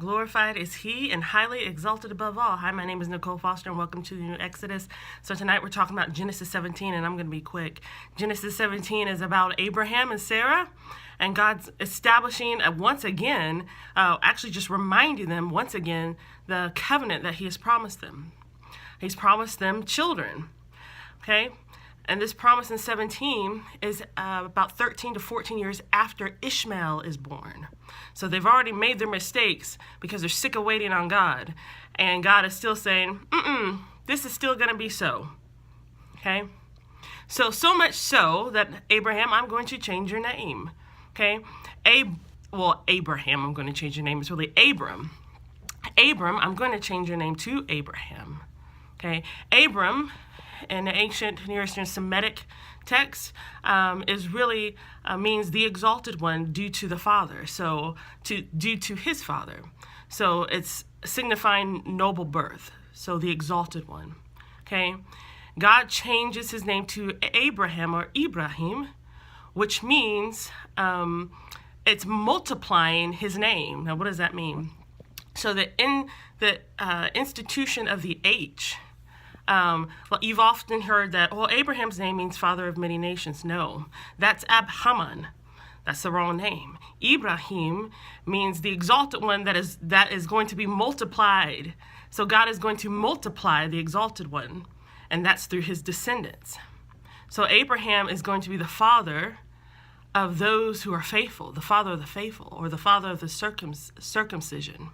Glorified is he and highly exalted above all. Hi, my name is Nicole Foster and welcome to the New Exodus. So tonight we're talking about Genesis 17 and I'm going to be quick. Genesis 17 is about Abraham and Sarah and God's establishing once again, actually just reminding them once again the covenant that he has promised them. He's promised them children, okay? And this promise in 17 is about 13 to 14 years after Ishmael is born. So they've already made their mistakes because they're sick of waiting on God. And God is still saying, this is still going to be so. Okay? So much so that Abraham, I'm going to change your name. Okay? Abraham, I'm going to change your name. It's really Abram. Abram, I'm going to change your name to Abraham. Okay? Abram, in the ancient Near Eastern Semitic text, is really means the exalted one due to the father. So due to his father. So it's signifying noble birth. So the exalted one. Okay, God changes his name to Abraham or Ibrahim, which means it's multiplying his name. Now, what does that mean? So that in the institution of the H. You've often heard that, Abraham's name means father of many nations. No, that's Abhaman. That's the wrong name. Ibrahim means the exalted one that is going to be multiplied. So God is going to multiply the exalted one, and that's through his descendants. So Abraham is going to be the father of those who are faithful, the father of the faithful, or the father of the circumcision.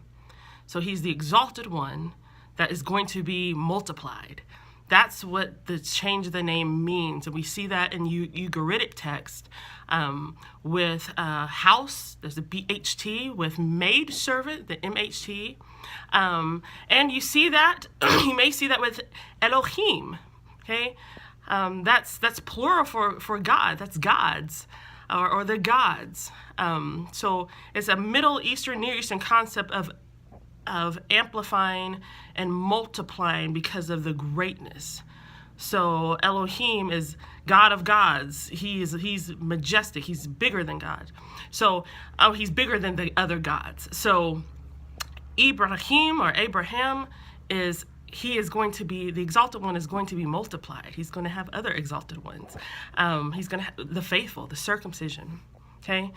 So he's the exalted one that is going to be multiplied. That's what the change of the name means. And we see that in Ugaritic text with house, there's a BHT, with maid servant, the MHT. And you see that, you may see that with Elohim, okay? That's plural for God, that's gods, or the gods. So it's a Middle Eastern, Near Eastern concept of amplifying and multiplying because of the greatness. So Elohim is God of gods. He's majestic. He's bigger than God. So he's bigger than the other gods. So Ibrahim or Abraham is going to be, the exalted one is going to be multiplied. He's going to have other exalted ones. He's going to have the faithful, the circumcision. Okay?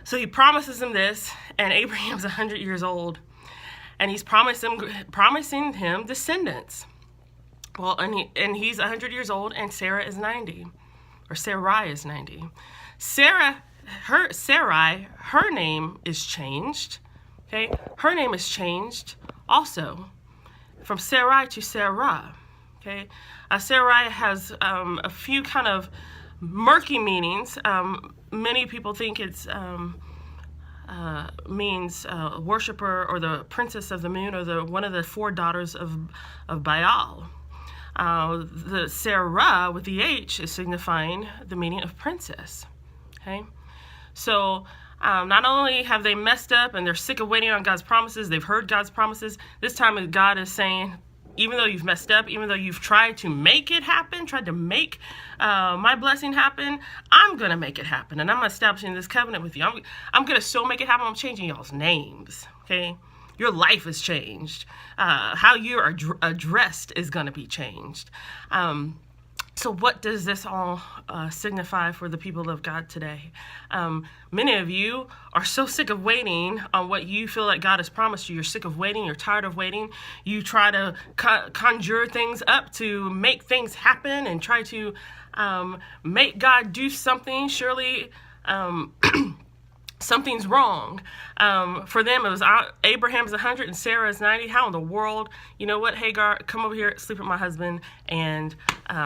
So he promises him this, and Abraham's 100 years old. And he's promising him descendants. Well, and he's 100 years old, and Sarah is 90, or Sarai is 90. Sarai, her name is changed. Okay, her name is changed also from Sarai to Sarah. Okay, Sarai has a few kind of murky meanings. Many people think it's means worshiper or the princess of the moon or one of the four daughters of Baal. The Sarah with the H is signifying the meaning of princess. Okay, so not only have they messed up and they're sick of waiting on God's promises, they've heard God's promises. This time God is saying, even though you've messed up, even though you've tried to make it happen, tried to make my blessing happen, I'm going to make it happen. And I'm establishing this covenant with you. I'm going to so make it happen. I'm changing y'all's names, okay? Your life is changed. How you are addressed is going to be changed. So what does this all signify for the people of God today? Many of you are so sick of waiting on what you feel like God has promised you. You're sick of waiting. You're tired of waiting. You try to conjure things up to make things happen and try to make God do something. Surely something's wrong. For them, it was Abraham's 100 and Sarah's 90. How in the world? You know what, Hagar, come over here, sleep with my husband, and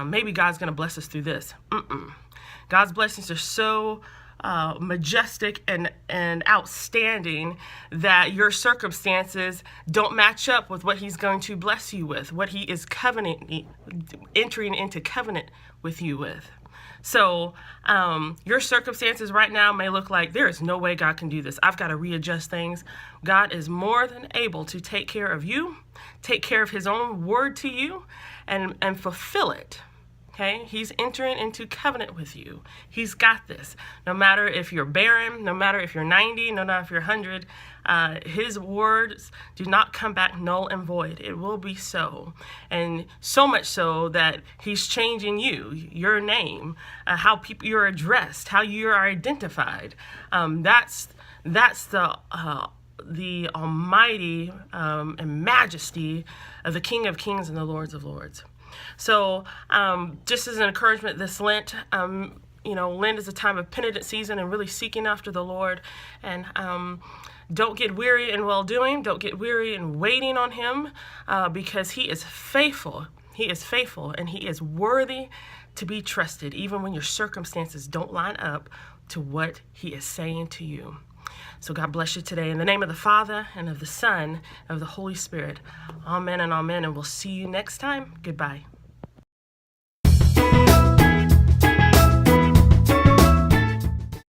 maybe God's going to bless us through this. God's blessings are so majestic and outstanding that your circumstances don't match up with what he's going to bless you with, what he is entering into covenant with you with. So your circumstances right now may look like there is no way God can do this. I've got to readjust things. God is more than able to take care of you, take care of his own word to you, and fulfill it. Okay, he's entering into covenant with you. He's got this. No matter if you're barren, no matter if you're 90, no matter if you're 100, his words do not come back null and void. It will be so. And so much so that he's changing you, your name, how you're addressed, how you are identified. That's the almighty and majesty of the King of Kings and the Lords of Lords. So just as an encouragement this Lent, Lent is a time of penitent season and really seeking after the Lord. And don't get weary in well-doing. Don't get weary in waiting on him because he is faithful. He is faithful and he is worthy to be trusted, even when your circumstances don't line up to what he is saying to you. So God bless you today. In the name of the Father, and of the Son, and of the Holy Spirit. Amen and amen. And we'll see you next time. Goodbye.